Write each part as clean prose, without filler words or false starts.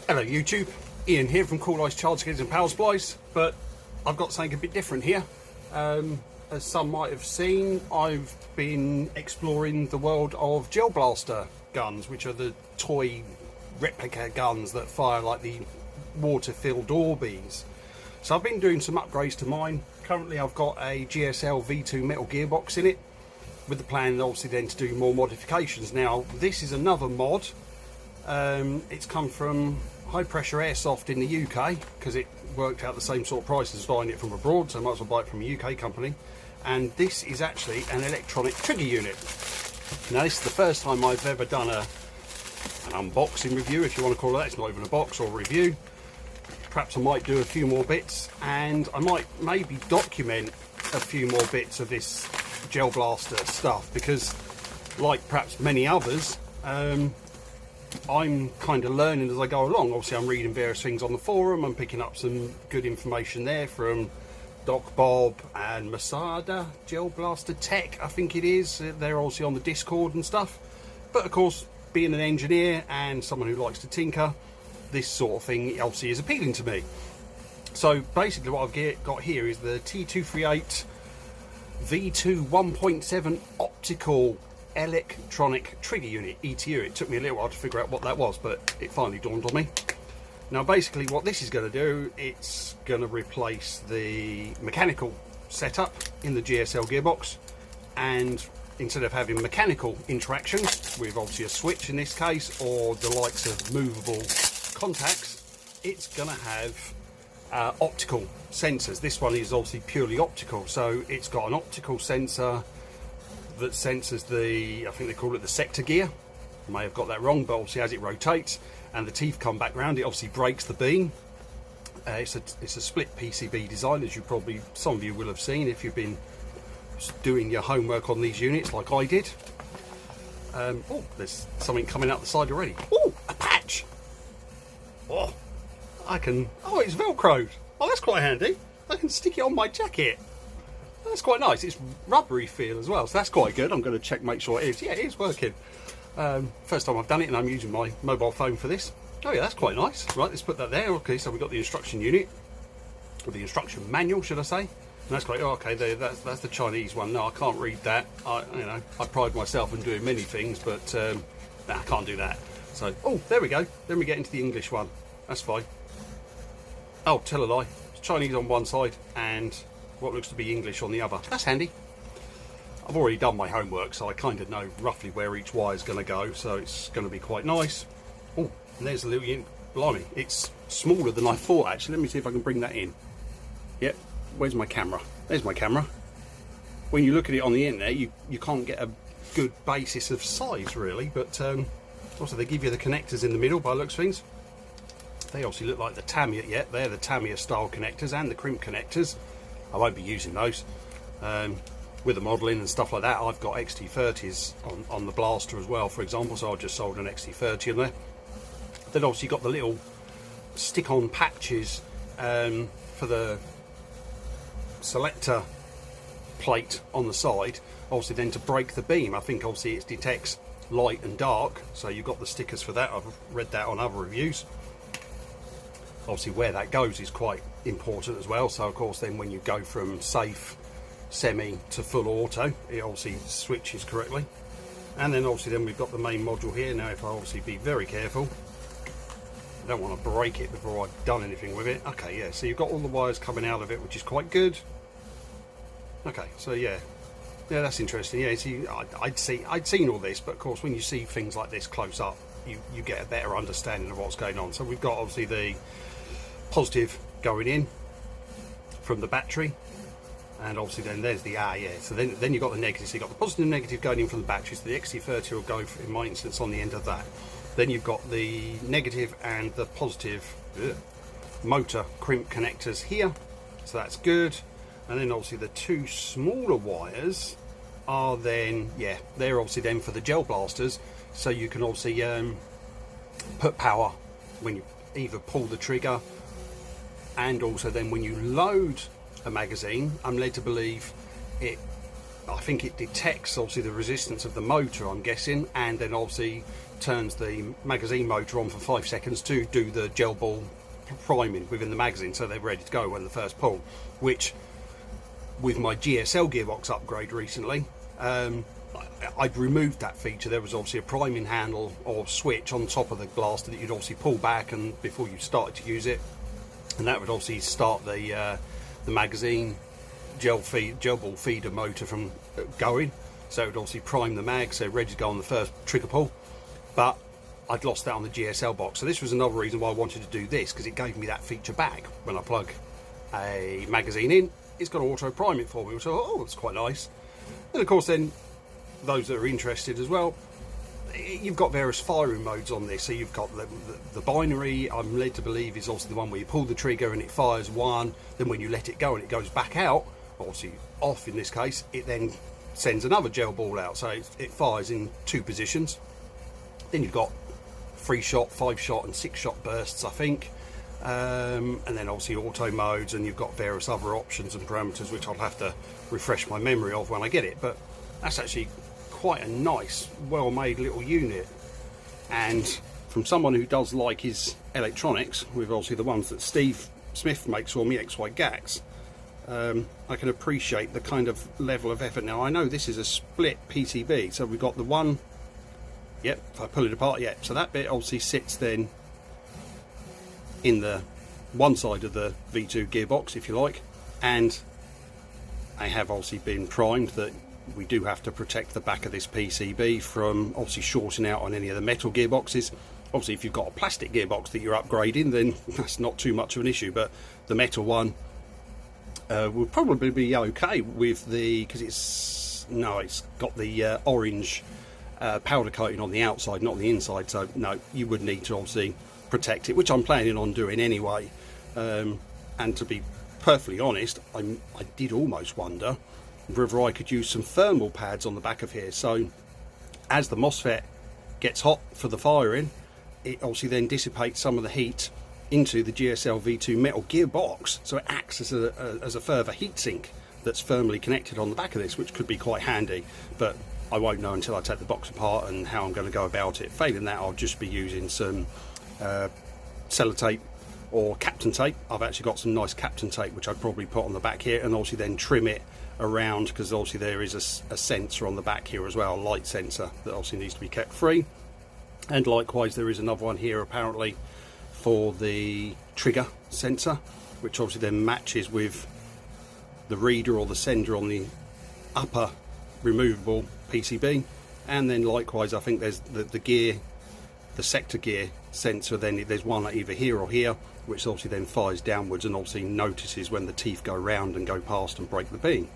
Hello YouTube, Ian here from Cool Ice Child Skids and Power Splice, but I've got something a bit different here. As some might have seen, I've been exploring the world of gel blaster guns, which are the toy replica guns that fire like the water-filled Orbeez. So I've been doing some upgrades to mine. Currently I've got a GSL V2 metal gearbox in it, with the plan obviously then to do more modifications. Now this is another mod. It's come from High Pressure Airsoft in the UK, because it worked out the same sort of price as buying it from abroad, so I might as well buy it from a UK company. And this is actually an electronic trigger unit. Now this is the first time I've ever done an unboxing review, if you want to call it that. It's not even a box or a review. Perhaps I might do a few more bits, and I might maybe document a few more bits of this gel blaster stuff, because like perhaps many others, I'm kind of learning as I go along. Obviously I'm reading various things on the forum, I'm picking up some good information there from Doc Bob and Masada Gel Blaster Tech, I think it is. They're obviously on the Discord and stuff. But of course, being an engineer and someone who likes to tinker, this sort of thing obviously is appealing to me. So basically what I've got here is the T238 V2 1.7 optical electronic trigger unit, ETU. It took me a little while to figure out what that was, but it finally dawned on me. Now basically what this is going to do, it's going to replace the mechanical setup in the GSL gearbox, and instead of having mechanical interactions with obviously a switch in this case, or the likes of movable contacts, it's going to have optical sensors. This one is obviously purely optical, so it's got an optical sensor that senses the, I think they call it the sector gear. I may have got that wrong, but obviously as it rotates and the teeth come back round, it obviously breaks the beam. It's a split PCB design, as you probably, some of you will have seen if you've been doing your homework on these units like I did. Oh, there's something coming out the side already. Oh, a patch! Oh, oh, it's Velcroed. Oh, that's quite handy. I can stick it on my jacket. That's quite nice. It's rubbery feel as well, so that's quite good. I'm going to check, make sure it is. Yeah, it is working. First time I've done it, and I'm using my mobile phone for this. Oh yeah, that's quite nice. Right, let's put that there. Okay, so we've got the instruction unit, or the instruction manual, should I say? And that's great. Oh, okay, that's the Chinese one. No, I can't read that. I pride myself in doing many things, but nah, I can't do that. So, oh, there we go. Then we get into the English one. That's fine. Oh, tell a lie. It's Chinese on one side and what looks to be English on the other. That's handy. I've already done my homework, so I kind of know roughly where each wire is going to go, so it's going to be quite nice. Oh, and there's a little unit. Blimey, it's smaller than I thought actually. Let me see if I can bring that in. Yep, where's my camera? There's my camera. When you look at it on the internet, you can't get a good basis of size really, but also they give you the connectors in the middle by the looks of things. They obviously look like the Tamiya, yet they're the Tamiya style connectors and the crimp connectors. I won't be using those. With the modelling and stuff like that, I've got XT30s on the blaster as well, for example, so I've just sold an XT30 in there. Then obviously you've got the little stick-on patches for the selector plate on the side, obviously then to break the beam. I think obviously it detects light and dark, so you've got the stickers for that. I've read that on other reviews. Obviously where that goes is quite important as well, so of course then when you go from safe, semi to full auto, it obviously switches correctly. And then obviously then we've got the main module here. Now if I obviously be very careful, I don't want to break it before I've done anything with it. Okay, yeah, so you've got all the wires coming out of it, which is quite good. Okay, so yeah, that's interesting. Yeah, see, I'd seen all this, but of course when you see things like this close up, you get a better understanding of what's going on. So we've got obviously the positive going in from the battery, and obviously then there's the so then you've got the negative. So you've got the positive and negative going in from the battery, so the XT30 will go, in my instance, on the end of that. Then you've got the negative and the positive motor crimp connectors here, so that's good. And then obviously the two smaller wires are then, yeah, they're obviously then for the gel blasters, so you can obviously put power when you either pull the trigger, and also then when you load a magazine. I'm led to believe I think it detects obviously the resistance of the motor, I'm guessing, and then obviously turns the magazine motor on for 5 seconds to do the gel ball priming within the magazine, so they're ready to go when the first pull. Which, with my GSL gearbox upgrade recently, I'd removed that feature. There was obviously a priming handle or switch on top of the blaster that you'd obviously pull back and before you started to use it, and that would obviously start the magazine gel ball feeder motor from going. So it would obviously prime the mag, so ready to go on the first trigger pull. But I'd lost that on the GSL box, so this was another reason why I wanted to do this, because it gave me that feature back. When I plug a magazine in, it's got to auto prime it for me, so oh, that's quite nice. And of course then, those that are interested as well, you've got various firing modes on this. So you've got the binary, I'm led to believe, is obviously the one where you pull the trigger and it fires one, then when you let it go and it goes back out, obviously off in this case, it then sends another gel ball out, so it fires in 2 positions. Then you've got 3-shot, 5-shot and 6-shot bursts, I think, and then obviously auto modes, and you've got various other options and parameters which I'll have to refresh my memory of when I get it. But that's actually quite a nice, well made little unit, and from someone who does like his electronics, with obviously the ones that Steve Smith makes for me, XY Gax, I can appreciate the kind of level of effort. Now I know this is a split PCB, so we've got the one, yep, if I pull it apart, yep, so that bit obviously sits then in the one side of the V2 gearbox, if you like, and I have obviously been primed that we do have to protect the back of this PCB from obviously shorting out on any of the metal gearboxes. Obviously if you've got a plastic gearbox that you're upgrading, then that's not too much of an issue, but the metal one will probably be okay with the, because it's got the orange powder coating on the outside, not on the inside, so no, you would need to obviously protect it, which I'm planning on doing anyway. And to be perfectly honest, I did almost wonder whether I could use some thermal pads on the back of here, so as the MOSFET gets hot for the firing, it obviously then dissipates some of the heat into the GSL V2 metal gearbox, so it acts as a further heatsink that's firmly connected on the back of this, which could be quite handy. But I won't know until I take the box apart and how I'm going to go about it. Failing that, I'll just be using some sellotape or Captain tape. I've actually got some nice Captain tape which I'd probably put on the back here, and obviously then trim it around, because obviously there is a sensor on the back here as well, a light sensor that obviously needs to be kept free. And likewise there is another one here apparently for the trigger sensor, which obviously then matches with the reader or the sender on the upper removable PCB. And then likewise I think there's the sector gear sensor, then there's one either here or here, which obviously then fires downwards and obviously notices when the teeth go round and go past and break the beam.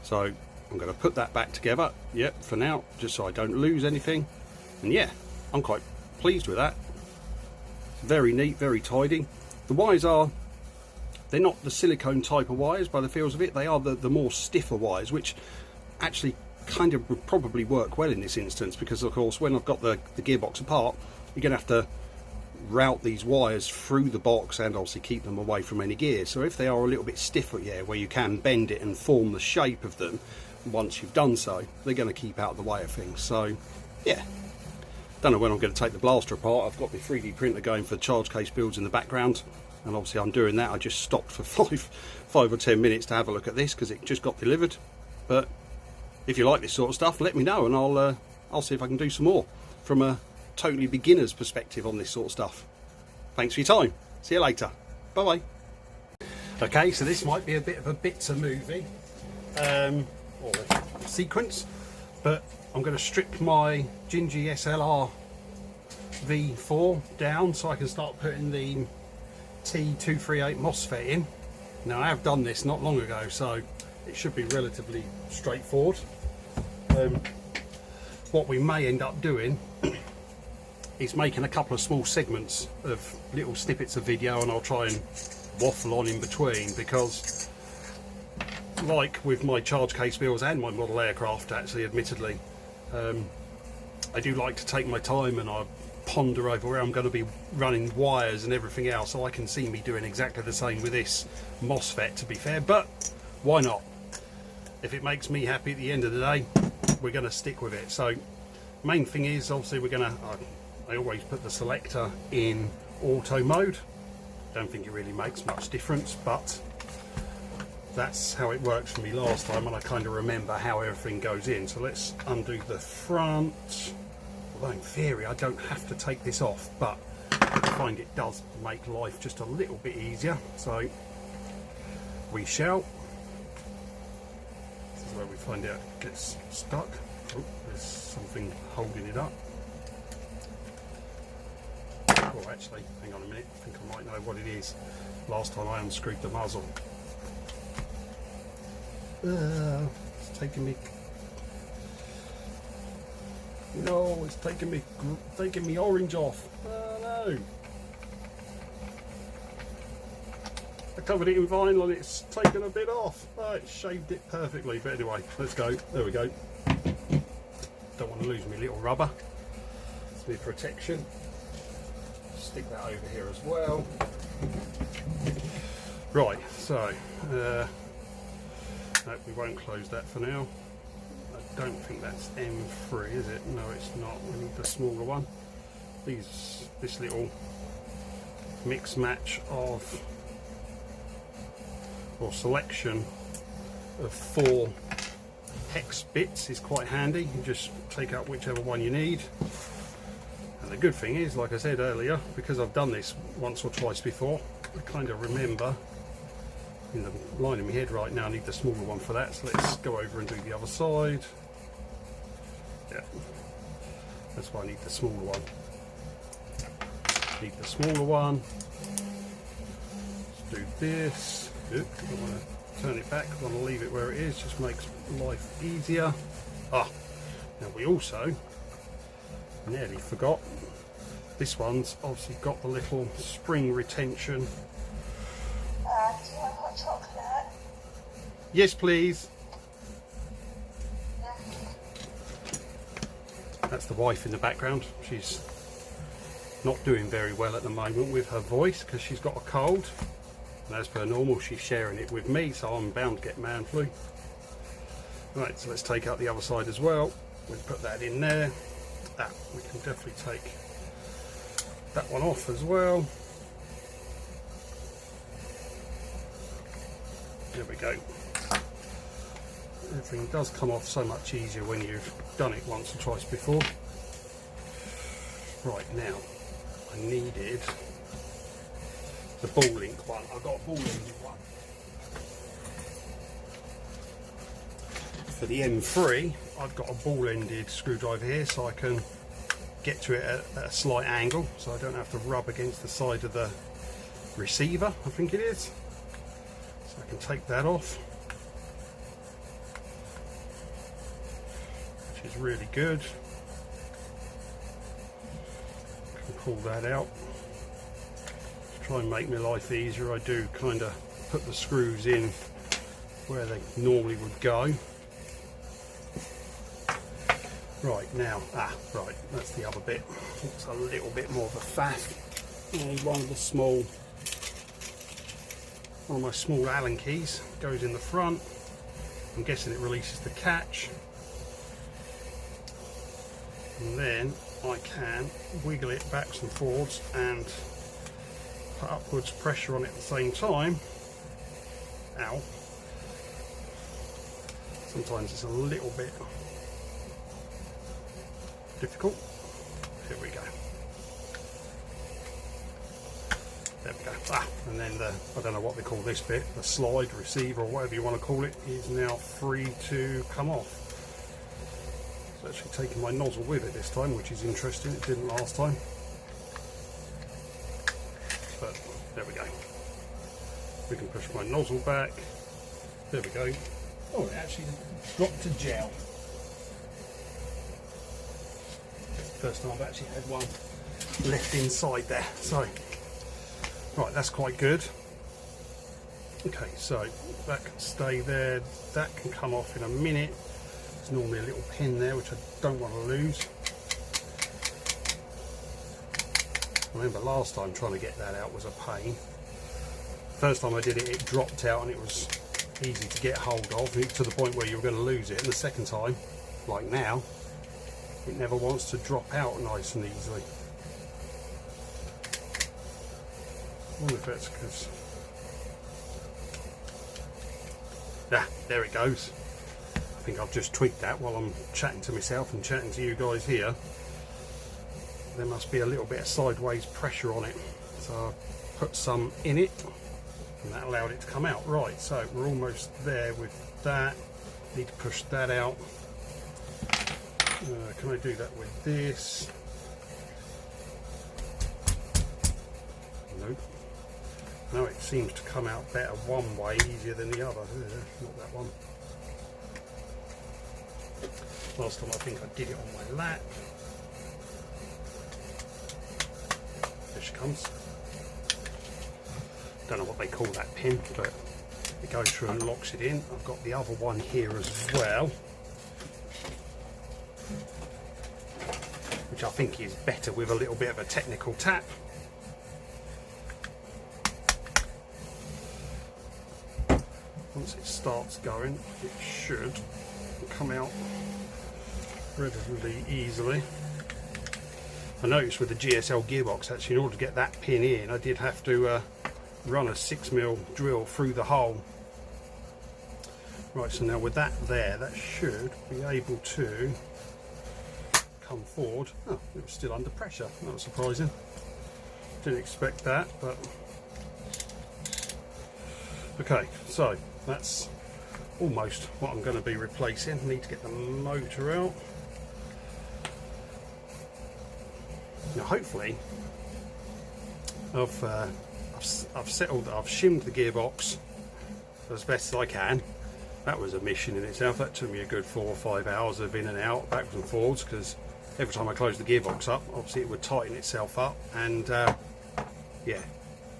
So I'm going to put that back together, yep, for now, just so I don't lose anything. And yeah, I'm quite pleased with that. Very neat, very tidy. The wires they're not the silicone type of wires by the feels of it, they are the more stiffer wires, which actually kind of would probably work well in this instance, because of course when I've got the gearbox apart, you're going to have to route these wires through the box and obviously keep them away from any gears. So if they are a little bit stiffer, yeah, where you can bend it and form the shape of them, once you've done so, they're going to keep out of the way of things. So yeah, don't know when I'm going to take the blaster apart. I've got my 3D printer going for charge case builds in the background, and obviously I'm doing that. I just stopped for five or 10 minutes to have a look at this because it just got delivered. But if you like this sort of stuff, let me know, and I'll see if I can do some more from a totally beginner's perspective on this sort of stuff. Thanks for your time. See you later. Bye bye. Okay, so this might be a bit of a bits of movie or sequence, but I'm going to strip my Gingy SLR V4 down so I can start putting the T238 MOSFET in. Now I have done this not long ago, so it should be relatively straightforward. What we may end up doing is making a couple of small segments of little snippets of video, and I'll try and waffle on in between, because like with my charge case builds and my model aircraft, actually, admittedly, I do like to take my time and I ponder over where I'm going to be running wires and everything else, so I can see me doing exactly the same with this MOSFET, to be fair. But why not? If it makes me happy at the end of the day, we're going to stick with it. So main thing is obviously we're gonna, I always put the selector in auto mode. Don't think it really makes much difference, but that's how it worked for me last time, and I kind of remember how everything goes in. So let's undo the front. Although in theory I don't have to take this off, but I find it does make life just a little bit easier, so we shall. This is where we find out it gets stuck. Oh, there's something holding it up. Oh, actually, hang on a minute, I think I might know what it is. Last time I unscrewed the muzzle. It's taking me. No, it's taking me orange off. Oh no! I covered it in vinyl and it's taken a bit off. Oh, it shaved it perfectly. But anyway, let's go. There we go. Don't want to lose my little rubber. It's my protection. Stick that over here as well. Right, so no, we won't close that for now. I don't think that's M3, is it? No, it's not. We need the smaller one. This little mix match of, or selection of 4 hex bits is quite handy. You just take out whichever one you need. And the good thing is, like I said earlier, because I've done this once or twice before, I kind of remember in the line of my head right now I need the smaller one for that. So let's go over and do the other side. Yeah, that's why I need the smaller one. Need the smaller one. Let's do this. Good. I don't want to turn it back, I want to leave it where it is, just makes life easier. Now we also nearly forgot, this one's obviously got the little spring retention. Do you want hot chocolate? Yes please. Yeah. That's the wife in the background. She's not doing very well at the moment with her voice because she's got a cold. And as per normal, she's sharing it with me, so I'm bound to get man flu. Right, so let's take out the other side as well. We'll put that in there. We can definitely take that one off as well. There we go. Everything does come off so much easier when you've done it once or twice before. Right, now I needed the ball link one. I've got a ball link one. For the M3, I've got a ball-ended screwdriver here, so I can get to it at a slight angle, so I don't have to rub against the side of the receiver, I think it is. So I can take that off, which is really good. I can pull that out. To try and make my life easier, I do kind of put the screws in where they normally would go. Right, now, right, that's the other bit. It's a little bit more of a faff. I need one of my small Allen keys goes in the front. I'm guessing it releases the catch. And then I can wiggle it backs and forwards and put upwards pressure on it at the same time. Ow. Sometimes it's a little bit difficult. Here we go. There we go. And then the, I don't know what they call this bit, the slide receiver or whatever you want to call it, is now free to come off. It's actually taking my nozzle with it this time, which is interesting. It didn't last time. But there we go. We can push my nozzle back. There we go. Oh, it actually dropped to gel. First time I've actually had one left inside there. So, right, that's quite good. Okay, so that can stay there. That can come off in a minute. There's normally a little pin there which I don't want to lose. I remember last time trying to get that out was a pain. First time I did it, it dropped out and it was easy to get hold of to the point where you were going to lose it. And the second time, like now, it never wants to drop out nice and easily. I wonder if that's because... there it goes. I think I've just tweaked that while I'm chatting to myself and chatting to you guys here. There must be a little bit of sideways pressure on it. So I put some in it and that allowed it to come out. Right, so we're almost there with that. Need to push that out. Can I do that with this? Nope. No, it seems to come out better one way, easier than the other. Not that one. Last time I think I did it on my lap. There she comes. Don't know what they call that pin, but it goes through and locks it in. I've got the other one here as well, which I think is better with a little bit of a technical tap. Once it starts going, it should come out relatively easily. I noticed with the GSL gearbox, actually, in order to get that pin in, I did have to run a 6mm drill through the hole. Right, so now with that there, that should be able to come forward. Oh, it was still under pressure. That was surprising. Didn't expect that, but okay, so that's almost what I'm going to be replacing. I need to get the motor out. Now hopefully I've settled, I've shimmed the gearbox as best as I can. That was a mission in itself. That took me a good 4 or 5 hours of in and out, backwards and forwards, because every time I closed the gearbox up, obviously it would tighten itself up, and yeah,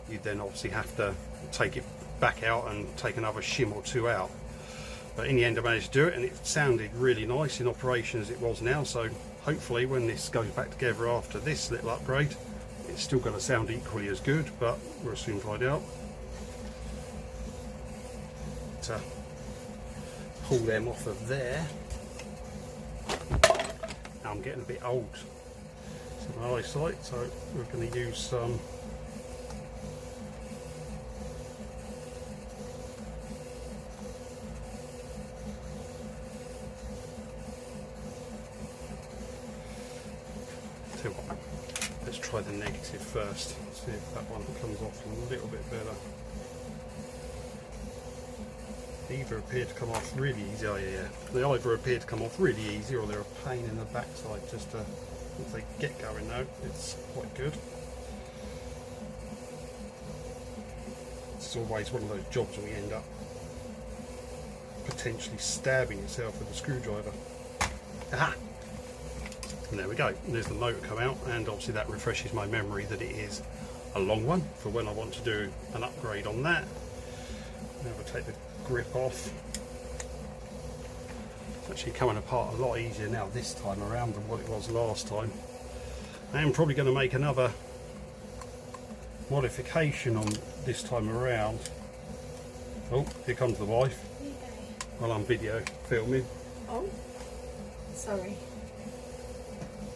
you'd then obviously have to take it back out and take another shim or two out. But in the end I managed to do it, and it sounded really nice in operation as it was now, so hopefully when this goes back together after this little upgrade, it's still going to sound equally as good, but we'll soon find out. To pull them off of there. Now I'm getting a bit old to my eyesight, so we're going to use some let's try the negative first, see if that one comes off a little bit better. Either appear to come off really easy. Oh yeah, they either appear to come off really easy, or they're a pain in the backside just to, once they get going though, it's quite good. It's always one of those jobs where you end up potentially stabbing yourself with a screwdriver. Aha! And there we go, there's the motor come out, and obviously that refreshes my memory that it is a long one for when I want to do an upgrade on that. Now we'll take the grip off. It's actually coming apart a lot easier now this time around than what it was last time. I am probably going to make another modification on this time around. Oh, here comes the wife. While I'm video filming. Oh, sorry.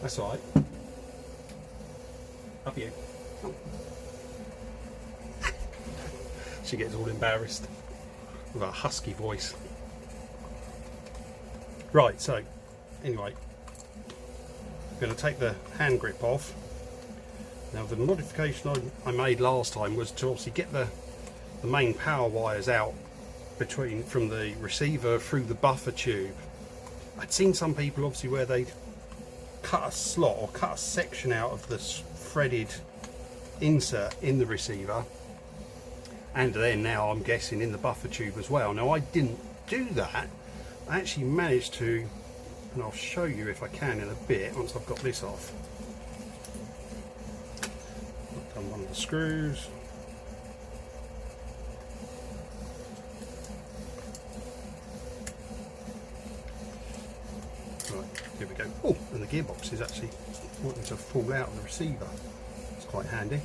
That's all right. Up you. Oh. She gets all embarrassed with a husky voice. Right, so anyway, I'm going to take the hand grip off. Now the modification I made last time was to obviously get the main power wires out from the receiver through the buffer tube. I'd seen some people obviously where they'd cut a slot or cut a section out of the threaded insert in the receiver, and then now I'm guessing in the buffer tube as well. Now I didn't do that. I actually managed to, and I'll show you if I can in a bit once I've got this off. I've done one of the screws. Right, here we go. Oh, and the gearbox is actually wanting to fall out of the receiver. It's quite handy.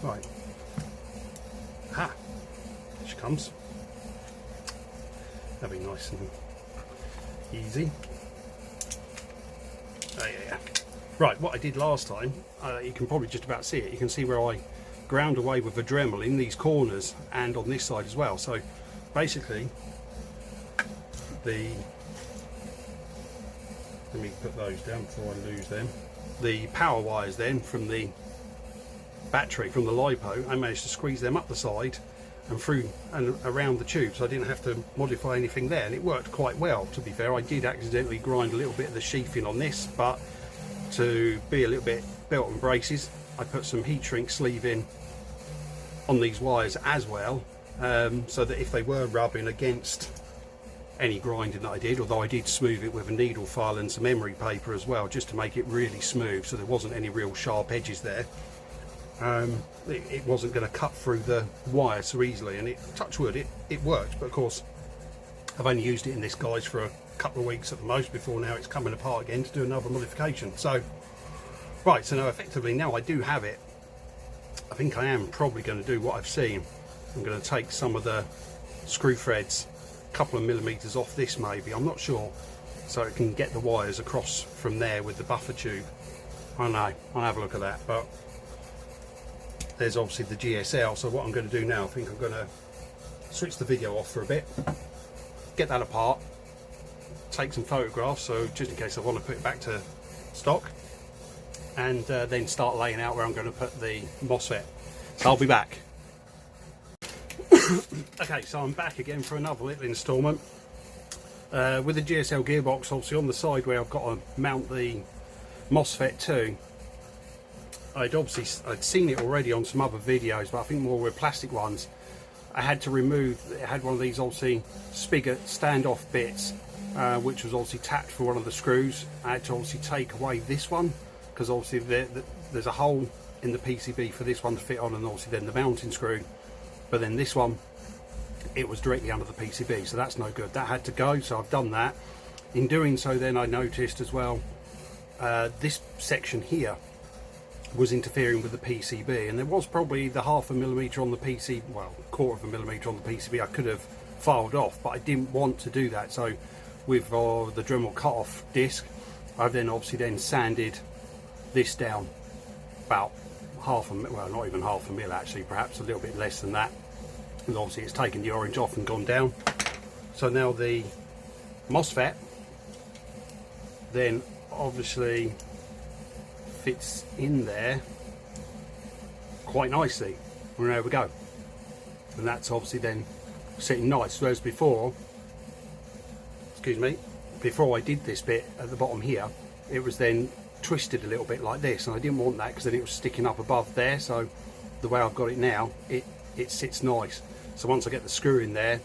Right. Ha! There she comes. That'll be nice and easy. Right, what I did last time, you can probably just about see it. You can see where I ground away with a Dremel in these corners and on this side as well. So basically, let me put those down before I lose them. The power wires then from the battery, from the LiPo, I managed to squeeze them up the side and through and around the tube, so I didn't have to modify anything there, and it worked quite well, to be fair. I did accidentally grind a little bit of the sheathing on this, but to be a little bit belt and braces, I put some heat shrink sleeving on these wires as well, so that if they were rubbing against any grinding that I did, although I did smooth it with a needle file and some emery paper as well, just to make it really smooth so there wasn't any real sharp edges there. It wasn't going to cut through the wire so easily, and touch wood, it worked. But of course, I've only used it in this guise for a couple of weeks at the most before now it's coming apart again to do another modification. So right, so now effectively now I do have it. I think I am probably going to do what I've seen. I'm going to take some of the screw threads, a couple of millimeters off this maybe, I'm not sure, so it can get the wires across from there with the buffer tube. I don't know, I'll have a look at that. But there's obviously the GSL, so what I'm going to do now, I think I'm going to switch the video off for a bit, get that apart, take some photographs, so just in case I want to put it back to stock, and then start laying out where I'm going to put the MOSFET. So I'll be back. Okay, so I'm back again for another little instalment. With the GSL gearbox, obviously on the side where I've got to mount the MOSFET to, I'd seen it already on some other videos, but I think more with plastic ones. I had to remove, it had one of these obviously spigot standoff bits, which was obviously tapped for one of the screws. I had to obviously take away this one, because obviously there's a hole in the PCB for this one to fit on, and obviously then the mounting screw. But then this one, it was directly under the PCB, so that's no good. That had to go, so I've done that. In doing so then I noticed as well, this section here was interfering with the PCB, and there was probably the 1/2 millimeter on the PCB, well, 1/4 millimeter on the PCB I could have filed off, but I didn't want to do that. So with the Dremel cut-off disc, I've then obviously then sanded this down about well, not even 1/2 mil actually, perhaps a little bit less than that, and obviously it's taken the orange off and gone down. So now the MOSFET then obviously fits in there quite nicely. And there we go, and that's obviously then sitting nice. Whereas before, excuse me, before I did this bit at the bottom here, it was then twisted a little bit like this, and I didn't want that because then it was sticking up above there. So the way I've got it now, it sits nice. So once I get the screw in there,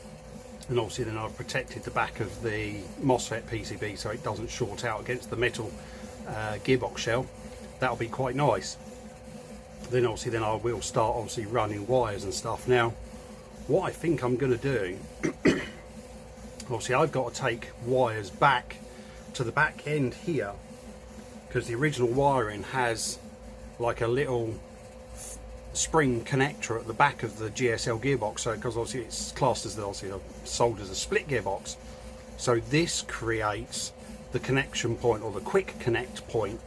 and obviously then I've protected the back of the MOSFET PCB so it doesn't short out against the metal gearbox shell, that'll be quite nice. Then obviously then I will start obviously running wires and stuff. Now what I think I'm going to do, obviously I've got to take wires back to the back end here, because the original wiring has like a little spring connector at the back of the GSL gearbox, so because obviously it's classed as sold as a split gearbox, so this creates the connection point, or the quick connect point,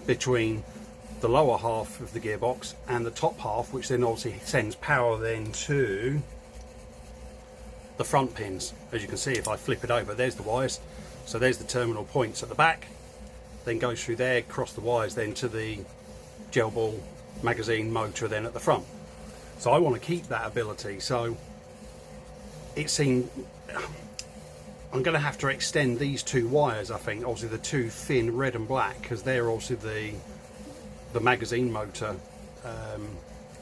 between the lower half of the gearbox and the top half, which then obviously sends power then to the front pins. As you can see, if I flip it over, there's the wires, so there's the terminal points at the back, then goes through there, across the wires then to the gel ball magazine motor then at the front. So I want to keep that ability, so it seemed I'm going to have to extend these two wires, I think, obviously the two thin red and black, because they're obviously the magazine motor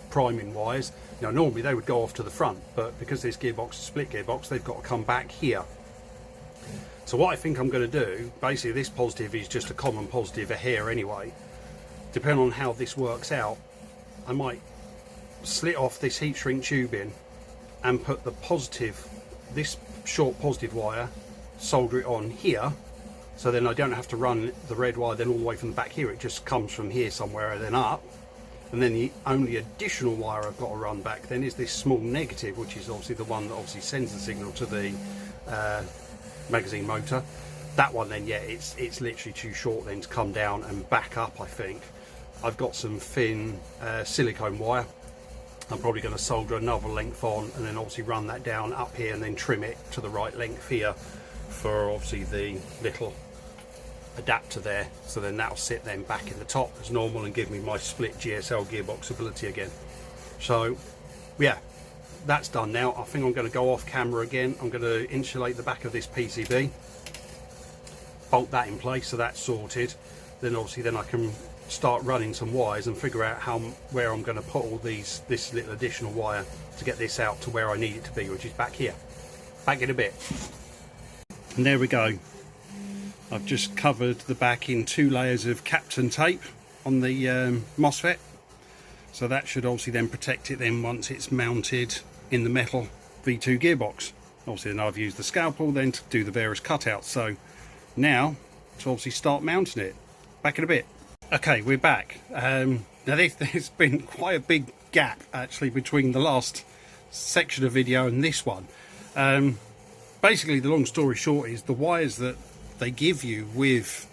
priming wires. Now normally they would go off to the front, but because this gearbox is a split gearbox, they've got to come back here. So what I think I'm going to do, basically this positive is just a common positive here anyway. Depending on how this works out, I might slit off this heat shrink tubing and put the positive, this short positive wire, solder it on here, so then I don't have to run the red wire then all the way from the back here. It just comes from here somewhere and then up, and then the only additional wire I've got to run back then is this small negative, which is obviously the one that obviously sends the signal to the magazine motor. that one then, yeah, it's literally too short then to come down and back up. I think I've got some thin silicone wire. I'm probably going to solder another length on and then obviously run that down up here and then trim it to the right length here for obviously the little adapter there, so then that'll sit then back in the top as normal and give me my split GSL gearbox ability again. So yeah, that's done now. I think I'm going to go off camera again. I'm going to insulate the back of this PCB, bolt that in place, so that's sorted. Then obviously then I can start running some wires and figure out where I'm going to put all this little additional wire to get this out to where I need it to be, which is back here. Back in a bit. And there we go. I've just covered the back in 2 layers of Kapton tape on the MOSFET, so that should obviously then protect it then once it's mounted in the metal V2 gearbox. Obviously then I've used the scalpel then to do the various cutouts, so now to obviously start mounting it. Back in a bit. Okay, we're back. Now there's been quite a big gap actually between the last section of video and this one. Basically the long story short is the wires that they give you with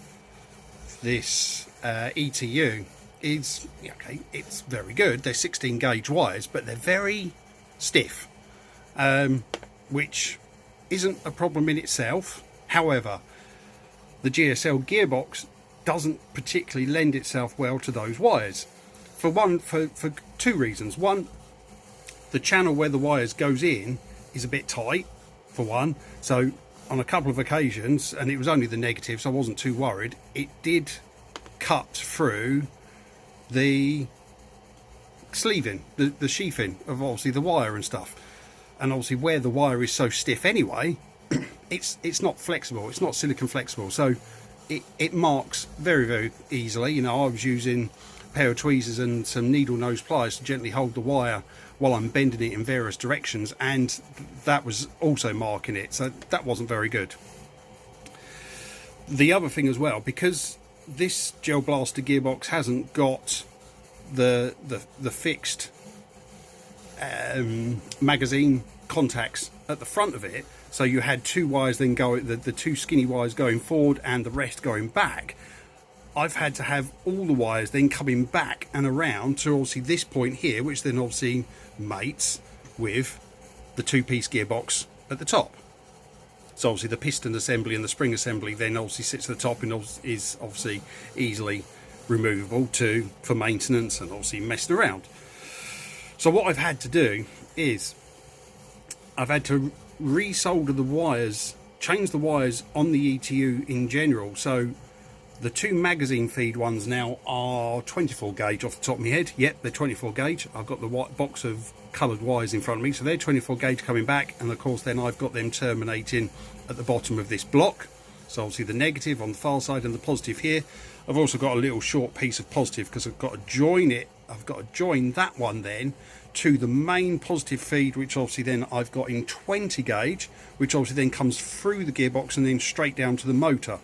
this ETU is, okay, it's very good. They're 16 gauge wires, but they're very stiff, which isn't a problem in itself. However, the GSL gearbox doesn't particularly lend itself well to those wires for 2 reasons. One, the channel where the wires goes in is a bit tight for one, so on a couple of occasions, and it was only the negative so I wasn't too worried, it did cut through the sleeving, the sheathing of obviously the wire and stuff. And obviously where the wire is so stiff anyway, it's not flexible, it's not silicon flexible, so it marks very, very easily. You know, I was using a pair of tweezers and some needle nose pliers to gently hold the wire while I'm bending it in various directions, and that was also marking it, so that wasn't very good. The other thing as well, because this Gel Blaster gearbox hasn't got the fixed magazine contacts at the front of it, so you had 2 wires then go, the 2 skinny wires going forward and the rest going back. I've had to have all the wires then coming back and around to obviously this point here, which then obviously mates with the 2-piece gearbox at the top. So obviously the piston assembly and the spring assembly then obviously sits at the top and is obviously easily removable for maintenance and obviously messing around. So what I've had to do is I've had to resolder the wires, change the wires on the ETU in general. So the 2 magazine feed ones now are 24 gauge off the top of my head. Yep, they're 24 gauge. I've got the white box of coloured wires in front of me, so they're 24 gauge coming back, and of course then I've got them terminating at the bottom of this block. So obviously the negative on the far side and the positive here. I've also got a little short piece of positive because I've got to join it. I've got to join that one then to the main positive feed, which obviously then I've got in 20 gauge, which obviously then comes through the gearbox and then straight down to the motor.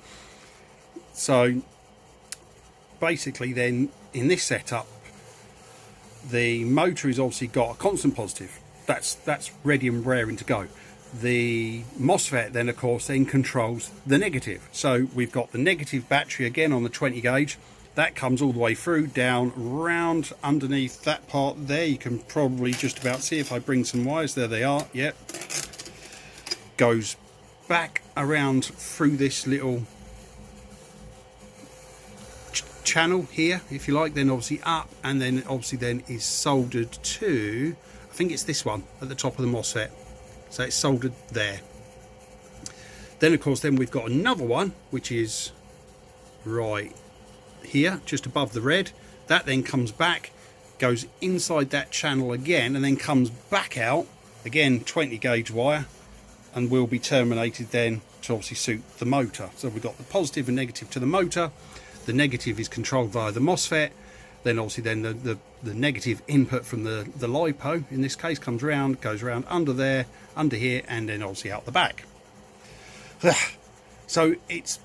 So basically then in this setup, the motor has obviously got a constant positive. That's ready and raring to go. The MOSFET then of course then controls the negative. So we've got the negative battery again on the 20 gauge. That comes all the way through, down, round underneath that part there. You can probably just about see if I bring some wires. There they are, yep. Goes back around through this little channel here, if you like, then obviously up, and then obviously then is soldered to, I think it's this one at the top of the MOSFET. So it's soldered there. Then of course then we've got another one, which is right here, just above the red. That then comes back, goes inside that channel again, and then comes back out again, 20 gauge wire, and will be terminated then to obviously suit the motor. So we've got the positive and negative to the motor. The negative is controlled via the MOSFET. Then obviously then the negative input from the LiPo in this case comes around, goes around under there, under here, and then obviously out the back. So it's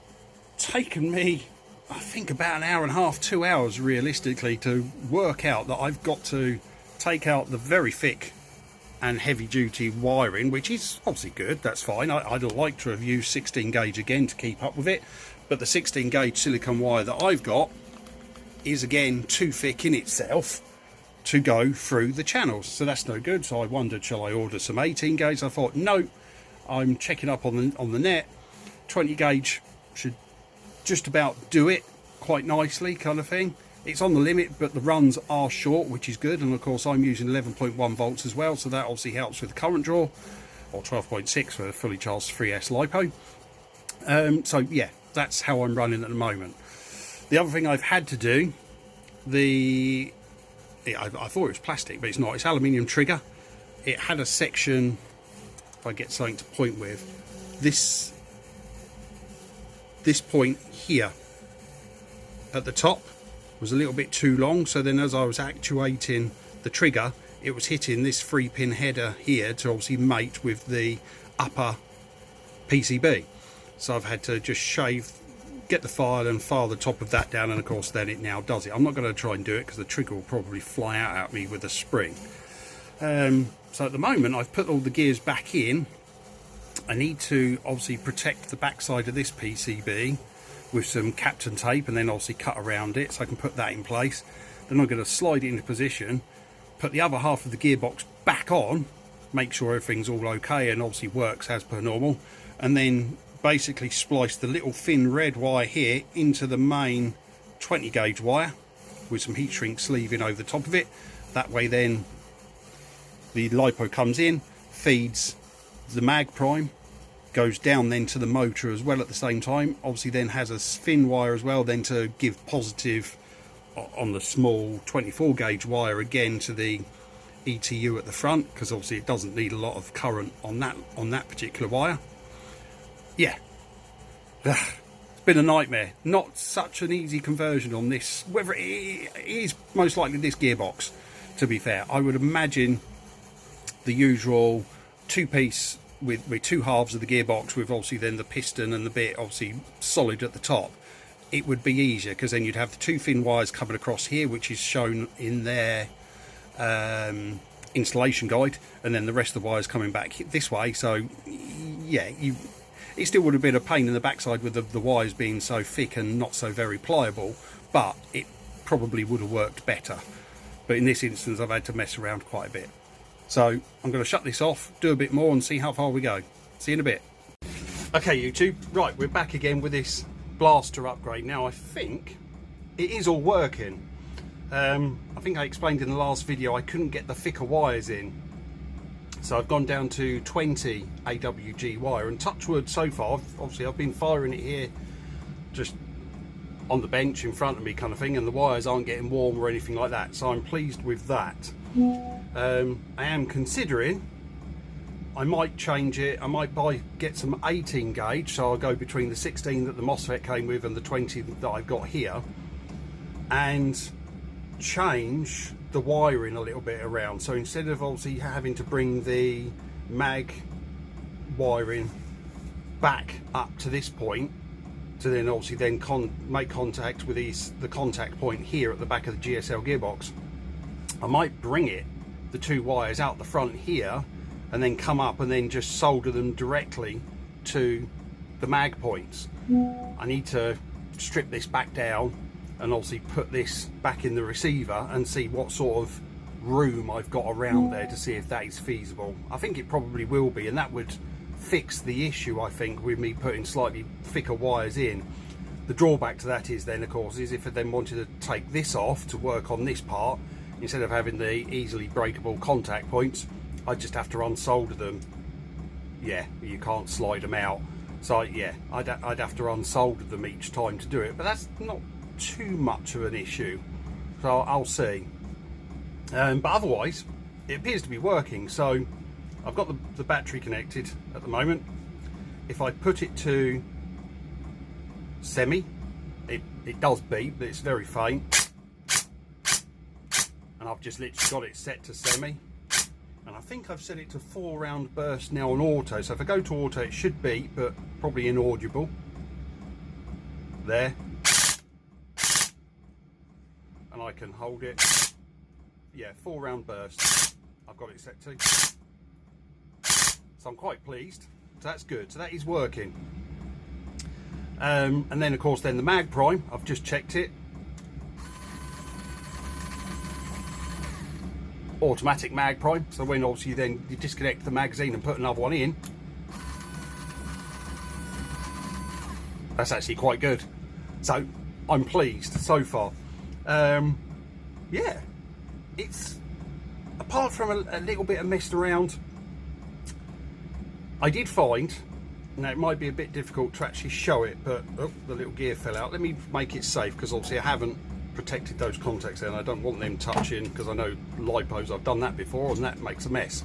taken me, I think, about an hour and a half, 2 hours realistically to work out that I've got to take out the very thick and heavy duty wiring, which is obviously good, that's fine. I'd like to have used 16 gauge again to keep up with it, but the 16 gauge silicone wire that I've got is again too thick in itself to go through the channels, so that's no good. So I wondered, shall I order some 18 gauge? I thought, no, I'm checking up on the net, 20 gauge should just about do it quite nicely, kind of thing. It's on the limit, but the runs are short, which is good. And of course I'm using 11.1 volts as well, so that obviously helps with the current draw, or 12.6 for a fully charged 3S LiPo. So yeah, that's how I'm running at the moment. The other thing I've had to do, I thought it was plastic, but it's not, it's aluminium trigger. It had a section, if I get something to point with, this point here at the top was a little bit too long, so then as I was actuating the trigger, it was hitting this 3-pin header here to obviously mate with the upper PCB. So I've had to just get the file and file the top of that down, and of course then it now does it. I'm not going to try and do it because the trigger will probably fly out at me with a spring. So at the moment I've put all the gears back in. I need to obviously protect the backside of this PCB with some Captain tape, and then obviously cut around it so I can put that in place. Then I'm going to slide it into position, put the other half of the gearbox back on, make sure everything's all okay and obviously works as per normal, and then basically splice the little thin red wire here into the main 20 gauge wire with some heat shrink sleeving over the top of it. That way then the LiPo comes in, feeds the mag prime, goes down then to the motor as well at the same time. Obviously then has a thin wire as well then to give positive on the small 24 gauge wire again to the ETU at the front, because obviously it doesn't need a lot of current on that particular wire. Yeah, it's been a nightmare. Not such an easy conversion on this, whether it is most likely this gearbox, to be fair. I would imagine the usual two-piece with two halves of the gearbox, with obviously then the piston and the bit obviously solid at the top, it would be easier, because then you'd have the two thin wires coming across here, which is shown in their installation guide, and then the rest of the wires coming back this way. So yeah, it still would have been a pain in the backside with the wires being so thick and not so very pliable, but it probably would have worked better. But in this instance I've had to mess around quite a bit. So I'm going to shut this off, do a bit more and see how far we go. See you in a bit. Okay YouTube, right, we're back again with this blaster upgrade. Now I think it is all working. I think I explained in the last video I couldn't get the thicker wires in. So I've gone down to 20 AWG wire, and touch wood so far, obviously I've been firing it here just on the bench in front of me kind of thing, and the wires aren't getting warm or anything like that, so I'm pleased with that. I am considering I might change it. I might get some 18 gauge, so I'll go between the 16 that the MOSFET came with and the 20 that I've got here, and change the wiring a little bit around. So instead of obviously having to bring the mag wiring back up to this point to then obviously then make contact with the contact point here at the back of the GSL gearbox, I might bring the two wires out the front here and then come up and then just solder them directly to the mag points. I need to strip this back down and obviously put this back in the receiver and see what sort of room I've got around there to see if that is feasible. I think it probably will be, and that would fix the issue, I think, with me putting slightly thicker wires in. The drawback to that is then, of course, is if I then wanted to take this off to work on this part, instead of having the easily breakable contact points, I just have to unsolder them. Yeah, you can't slide them out. So yeah, I'd have to unsolder them each time to do it, but that's not too much of an issue, so I'll see. But otherwise it appears to be working. So I've got the battery connected at the moment. If I put it to semi, it does beep, but it's very faint, and I've just literally got it set to semi, and I think I've set it to 4 round burst now on auto. So if I go to auto it should beep, but probably inaudible. There. And I can hold it, yeah, 4 round burst I've got it set to. So I'm quite pleased. So that's good. So that is working. And then of course then the mag prime, I've just checked it. Automatic mag prime, so when obviously then you disconnect the magazine and put another one in, that's actually quite good. So I'm pleased so far. Yeah, it's, apart from a little bit of messing around, I did find, now it might be a bit difficult to actually show it, but oh, the little gear fell out. Let me make it safe, because obviously I haven't protected those contacts there, and I don't want them touching, because I know lipos, I've done that before, and that makes a mess.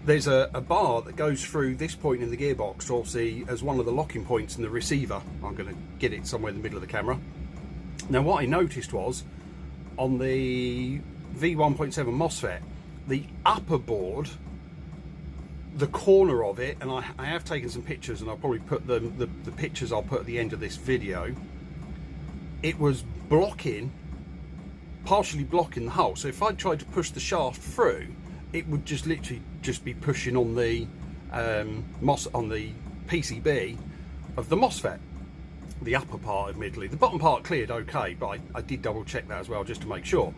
There's a bar that goes through this point in the gearbox, obviously as one of the locking points in the receiver. I'm going to get it somewhere in the middle of the camera. Now what I noticed was, on the V1.7 MOSFET, the upper board, the corner of it, and I have taken some pictures, and I'll probably put the pictures I'll put at the end of this video, it was blocking, partially blocking the hole. So if I tried to push the shaft through, it would just literally just be pushing on the on the PCB of the MOSFET. The upper part, admittedly, the bottom part cleared okay, but I did double check that as well just to make sure.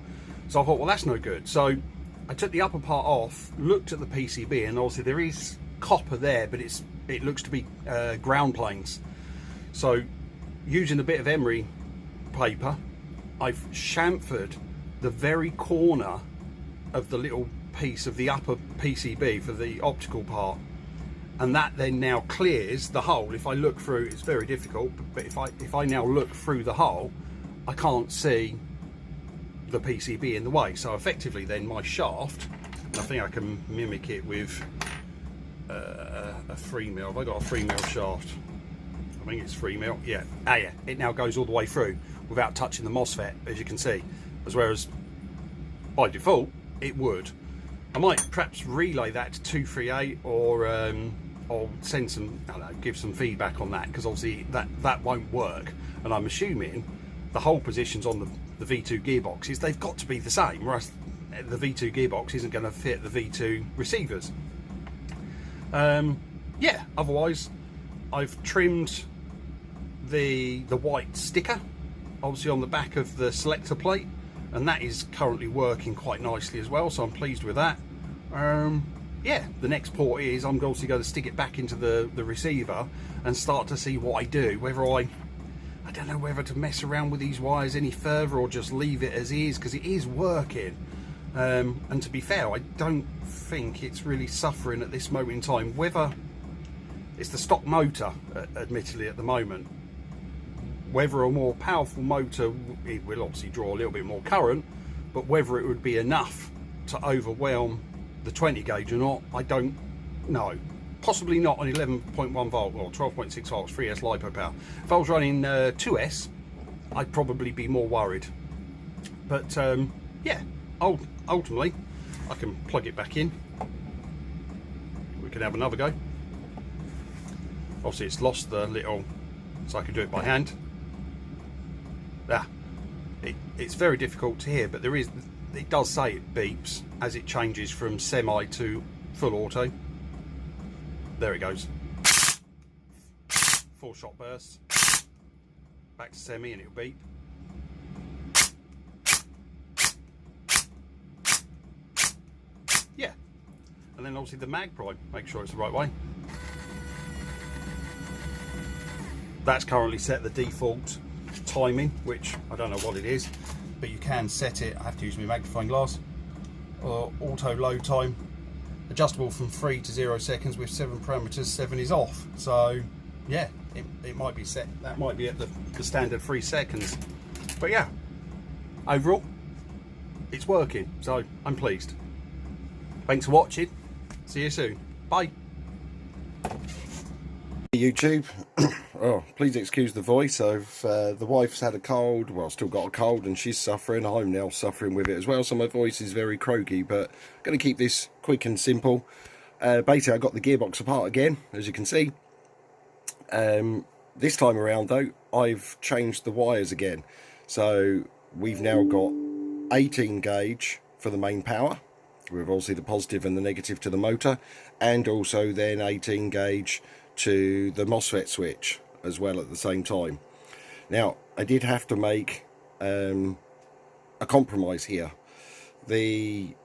So I thought, well, that's no good. So I took the upper part off, looked at the PCB, and obviously there is copper there, but it looks to be ground planes. So using a bit of emery paper, I've chamfered the very corner of the little piece of the upper PCB for the optical part, and that then now clears the hole. If I look through, it's very difficult, but if I now look through the hole, I can't see the PCB in the way. So effectively then my shaft, and I think I can mimic it with a 3mm. Have I got a 3mm shaft? I think it's 3mm. Yeah. Ah, yeah. It now goes all the way through without touching the MOSFET, as you can see. As whereas by default it would. I might perhaps relay that to 238 or send some, I don't know, give some feedback on that, because obviously that won't work. And I'm assuming the hole positions on the V2 gearboxes, they've got to be the same, whereas the V2 gearbox isn't going to fit the V2 receivers. Yeah, otherwise I've trimmed the white sticker obviously on the back of the selector plate, and that is currently working quite nicely as well, so I'm pleased with that. Yeah, the next port is I'm obviously going to stick it back into the receiver and start to see what I do, whether I don't know whether to mess around with these wires any further or just leave it as is, because it is working. And to be fair, I don't think it's really suffering at this moment in time. Whether it's the stock motor, admittedly at the moment, whether a more powerful motor, it will obviously draw a little bit more current, but whether it would be enough to overwhelm the 20 gauge or not, I don't know. Possibly not on 11.1 volt or 12.6 volts 3S LiPo power. If I was running 2S, I'd probably be more worried. But yeah, ultimately I can plug it back in. We can have another go. Obviously it's lost the little, so I can do it by hand. Yeah, it's very difficult to hear, but it does say it beeps as it changes from semi to full auto. There it goes. 4 shot bursts. Back to semi and it'll beep. Yeah. And then obviously the mag prime, make sure it's the right way. That's currently set the default timing, which I don't know what it is, but you can set it. I have to use my magnifying glass. Or auto load time, adjustable from 3 to 0 seconds with 7 parameters. 7 is off, so yeah, it might be set, that might be at the standard 3 seconds, but yeah, overall it's working, so I'm pleased. Thanks for watching, see you soon, bye. YouTube. Oh, please excuse the voice. The wife's had a cold, well, still got a cold, and she's suffering. I'm now suffering with it as well, so my voice is very croaky, but I'm going to keep this quick and simple. Basically I got the gearbox apart again, as you can see. This time around though, I've changed the wires again, so we've now got 18 gauge for the main power, with obviously the positive and the negative to the motor, and also then 18 gauge to the MOSFET switch as well at the same time. Now I did have to make a compromise here. The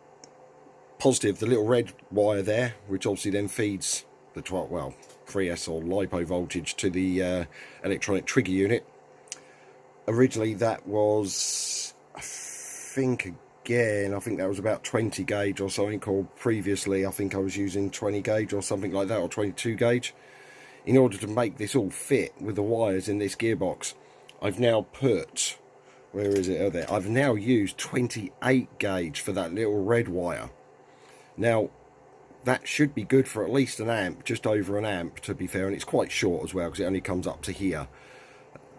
positive, the little red wire there, which obviously then feeds the 3S or LiPo voltage to the electronic trigger unit. Originally that was, I think that was about 20 gauge or something, or previously I think I was using 20 gauge or something like that, or 22 gauge. In order to make this all fit with the wires in this gearbox, I've now put, where is it? Oh, there. I've now used 28 gauge for that little red wire. Now that should be good for at least an amp, just over an amp to be fair, and it's quite short as well because it only comes up to here,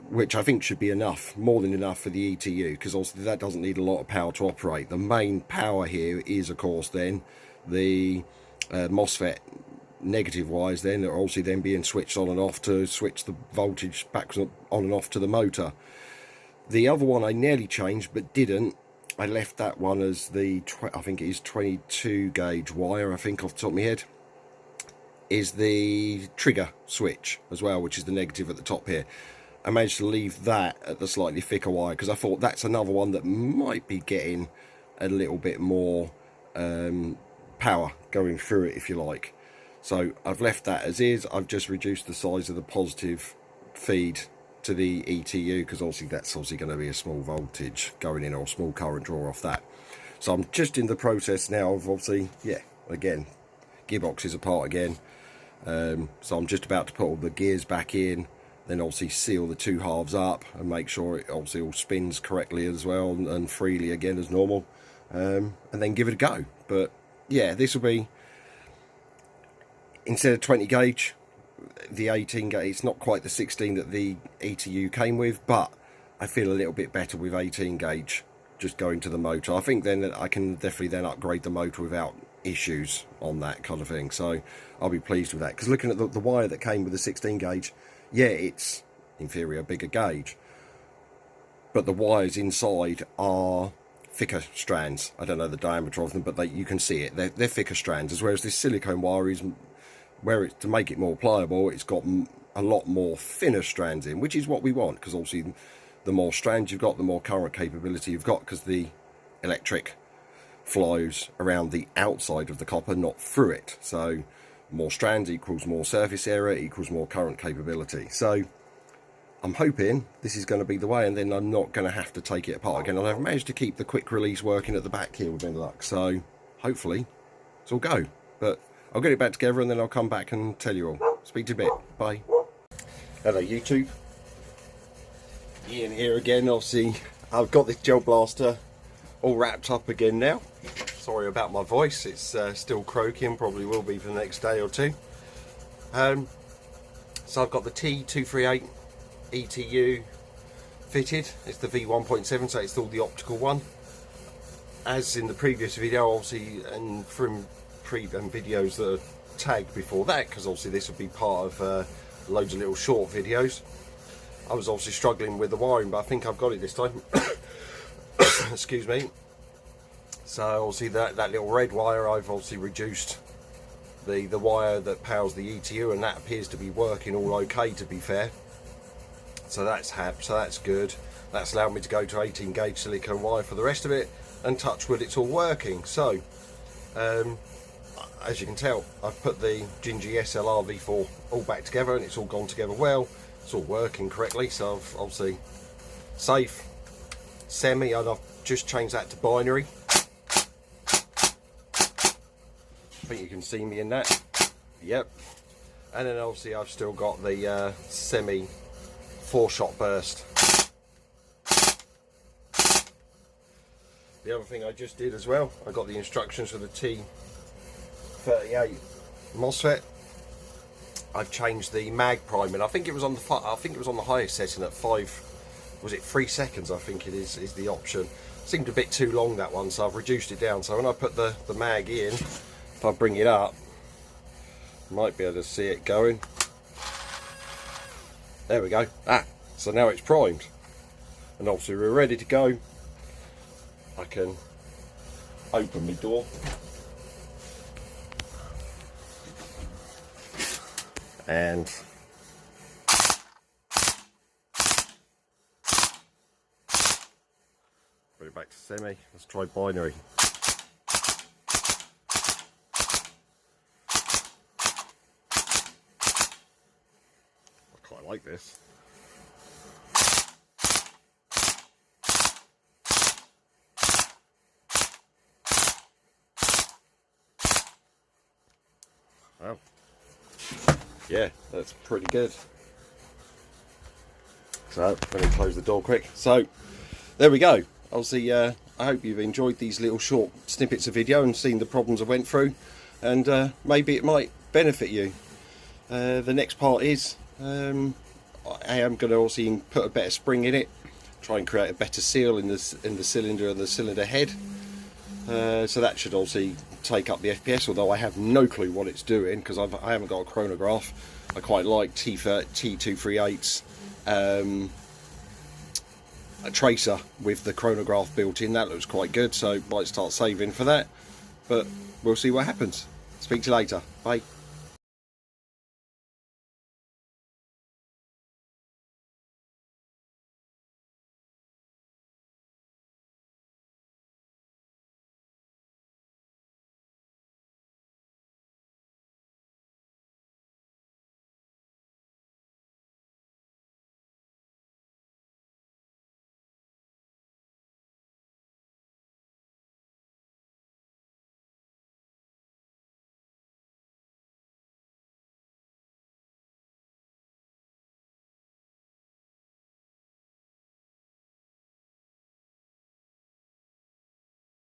which I think should be enough, more than enough for the ETU, because obviously that doesn't need a lot of power to operate. The main power here is of course then the MOSFET negative wires then that are obviously then being switched on and off to switch the voltage back on and off to the motor. The other one I nearly changed but didn't. I left that one as the, I think it is 22 gauge wire, I think off the top of my head, is the trigger switch as well, which is the negative at the top here. I managed to leave that at the slightly thicker wire because I thought that's another one that might be getting a little bit more power going through it, if you like. So I've left that as is. I've just reduced the size of the positive feed to the ETU because obviously that's obviously going to be a small voltage going in, or a small current draw off that. So I'm just in the process now of obviously, yeah, again, gearbox is apart again. So I'm just about to put all the gears back in, then obviously seal the two halves up and make sure it obviously all spins correctly as well and freely again as normal, and then give it a go. But yeah, this will be, instead of 20 gauge, the 18 gauge. It's not quite the 16 that the ETU came with, but I feel a little bit better with 18 gauge just going to the motor. I think then that I can definitely then upgrade the motor without issues on that kind of thing, so I'll be pleased with that. Because looking at the wire that came with the 16 gauge, yeah, it's in theory a bigger gauge, but the wires inside are thicker strands. I don't know the diameter of them, but you can see it. They're thicker strands, whereas this silicone wire is, where it's, to make it more pliable, it's got a lot more thinner strands in, which is what we want, because obviously the more strands you've got, the more current capability you've got, because the electric flows around the outside of the copper, not through it. So more strands equals more surface area equals more current capability. So I'm hoping this is going to be the way, and then I'm not going to have to take it apart again. And I've managed to keep the quick release working at the back here with any luck, so hopefully it's all go. But I'll get it back together and then I'll come back and tell you all. Speak to you in a bit. Bye. Hello YouTube. Ian here again. Obviously I've got this gel blaster all wrapped up again now. Sorry about my voice, it's still croaking, probably will be for the next day or two. So I've got the T238 ETU fitted. It's the V1.7, so it's still the optical one. As in the previous video, obviously, and from videos that are tagged before that, because obviously this will be part of loads of little short videos. I was obviously struggling with the wiring, but I think I've got it this time. Excuse me. So obviously that little red wire, I've obviously reduced the wire that powers the ETU, and that appears to be working all okay, to be fair. So that's good. That's allowed me to go to 18 gauge silicone wire for the rest of it, and touch wood, it's all working. So as you can tell, I've put the SLR V2 all back together, and it's all gone together well. It's all working correctly, so I've obviously safe, semi, and I've just changed that to binary. I think you can see me in that. Yep. And then obviously I've still got the semi 4-shot burst. The other thing I just did as well, I got the instructions for the T238 MOSFET. I've changed the mag priming. I think it was on the highest setting at 3 seconds. I think it is the option. Seemed a bit too long, that one, so I've reduced it down. So when I put the mag in, if I bring it up, you might be able to see it going. There we go. So now it's primed, and obviously we're ready to go. I can open my door and put it back to semi. Let's try binary. I quite like this. Wow. Yeah, that's pretty good. So let me close the door quick. So there we go. Obviously, I hope you've enjoyed these little short snippets of video and seen the problems I went through, and maybe it might benefit you. The next part is I am going to also put a better spring in it, try and create a better seal in the cylinder and the cylinder head. So that should also take up the FPS, although I have no clue what it's doing because I haven't got a chronograph. I quite like T238's a tracer with the chronograph built in. That looks quite good, so might start saving for that, but we'll see what happens. Speak to you later. Bye.